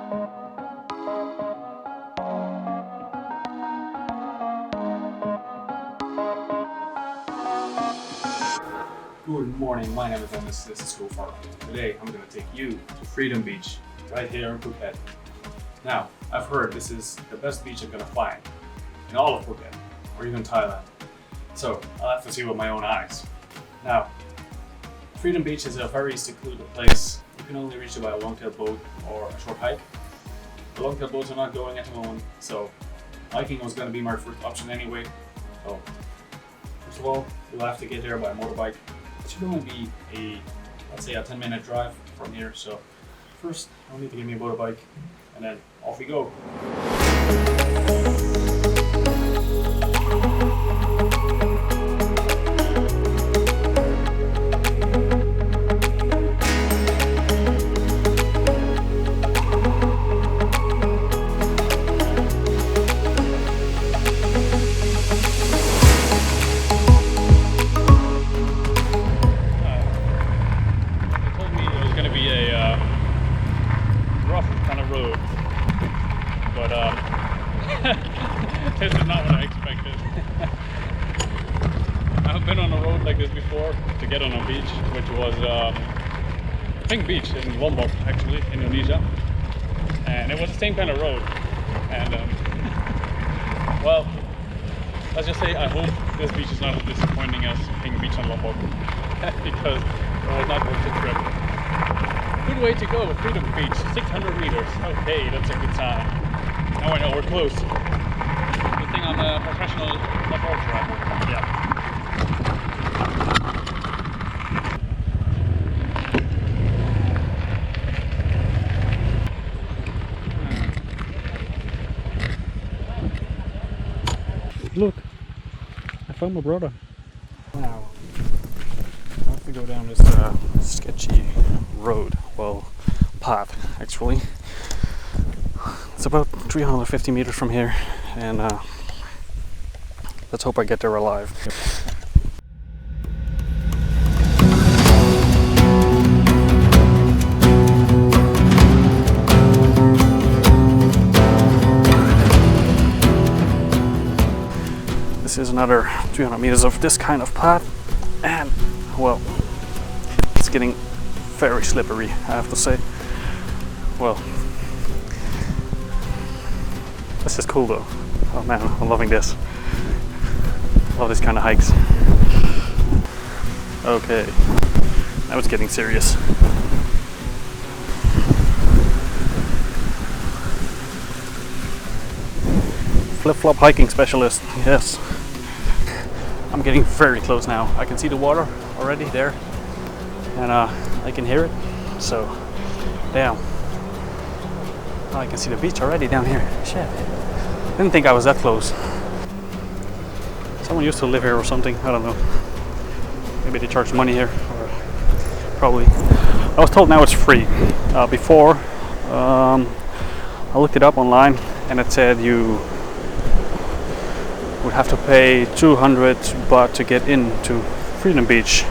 Good morning, my name is Dennis, this is vlog⁴. Today I'm going to take you to Freedom Beach, right here in Phuket. Now, I've heard this is the best beach I'm going to find in all of Phuket, or even Thailand. So, I'll have to see with my own eyes. Now, Freedom Beach is a very secluded place. You can only reach it by a longtail boat or a short hike. The longtail boats are not going at the moment, so hiking was going to be my first option anyway. So, first of all, you'll have to get there by motorbike. It should only be let's say a 10-minute drive from here. So first I'll need to get me a motorbike and then off we go. This is not what I expected. I've been on a road like this before to get on a beach, which was Pink Beach in Lombok, actually, Indonesia. And it was the same kind of road. And well, let's just say I hope this beach is not as disappointing as Pink Beach in Lombok because it was not worth the trip. Good way to go, Freedom Beach, 600 meters. Okay, that's a good sign. Now I know we're close. Good thing I'm a professional off-road driver. Yeah. Look, I found my brother. Now, I have to go down this sketchy road, well, path actually. It's about 350 meters from here, and let's hope I get there alive. This is another 300 meters of this kind of path, and well, it's getting very slippery, I have to say. Well, this is cool though. Oh man, I'm loving this. Love this kind of hikes. Okay, now it's getting serious. Flip-flop hiking specialist, yes. I'm getting very close now. I can see the water already there, and I can hear it. So, damn. I can see the beach already down here. Shit. Didn't think I was that close. Someone used to live here or something. I don't know. Maybe they charge money here. Or probably. I was told now it's free. Before, I looked it up online and it said you would have to pay 200 baht to get into Freedom Beach.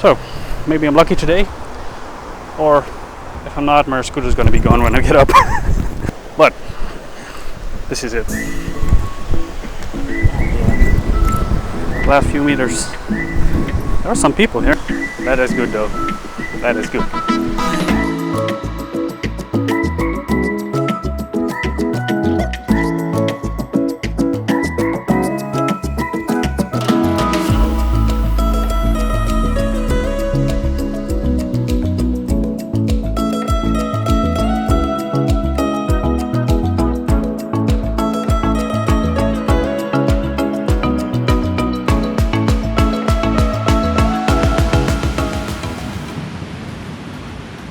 So, maybe I'm lucky today. Or if I'm not, my scooter's gonna be gone when I get up. But this is it. Last few meters. There are some people here. That is good though. That is good.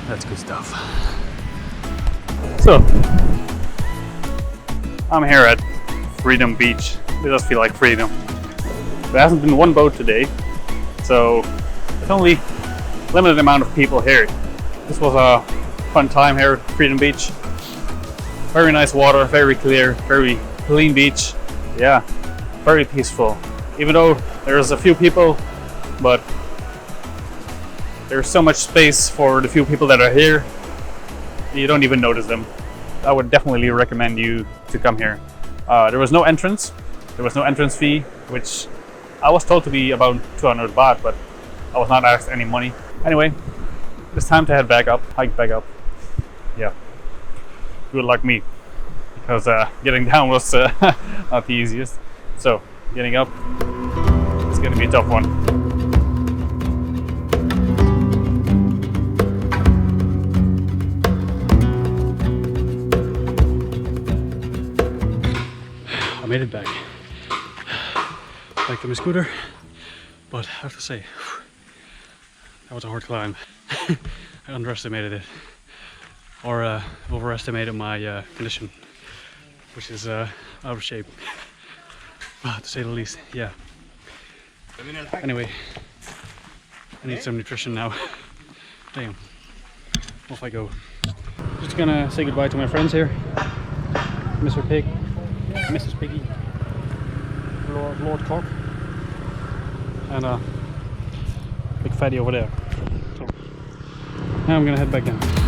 That's good stuff. So, I'm here at Freedom Beach. It does feel like freedom. There hasn't been one boat today, so there's only a limited amount of people here. This was a fun time here at Freedom Beach. Very nice water, very clear, very clean beach. Yeah, very peaceful. Even though there's a few people, but there's so much space for the few people that are here, you don't even notice them. I would definitely recommend you to come here. There was no entrance. There was no entrance fee, which I was told to be about 200 baht, but I was not asked any money. Anyway, it's time to head back up, hike back up. Yeah, good luck me, because getting down was not the easiest. So getting up, it's gonna be a tough one. I made it back to my scooter, but I have to say, that was a hard climb. I underestimated it, or overestimated my condition, which is out of shape, to say the least. Yeah. Anyway, I need some nutrition now. Damn. Off I go. Just gonna say goodbye to my friends here. Mr. Pig, Mrs. Piggy, Lord Cock, and big fatty over there. So now I'm gonna head back down.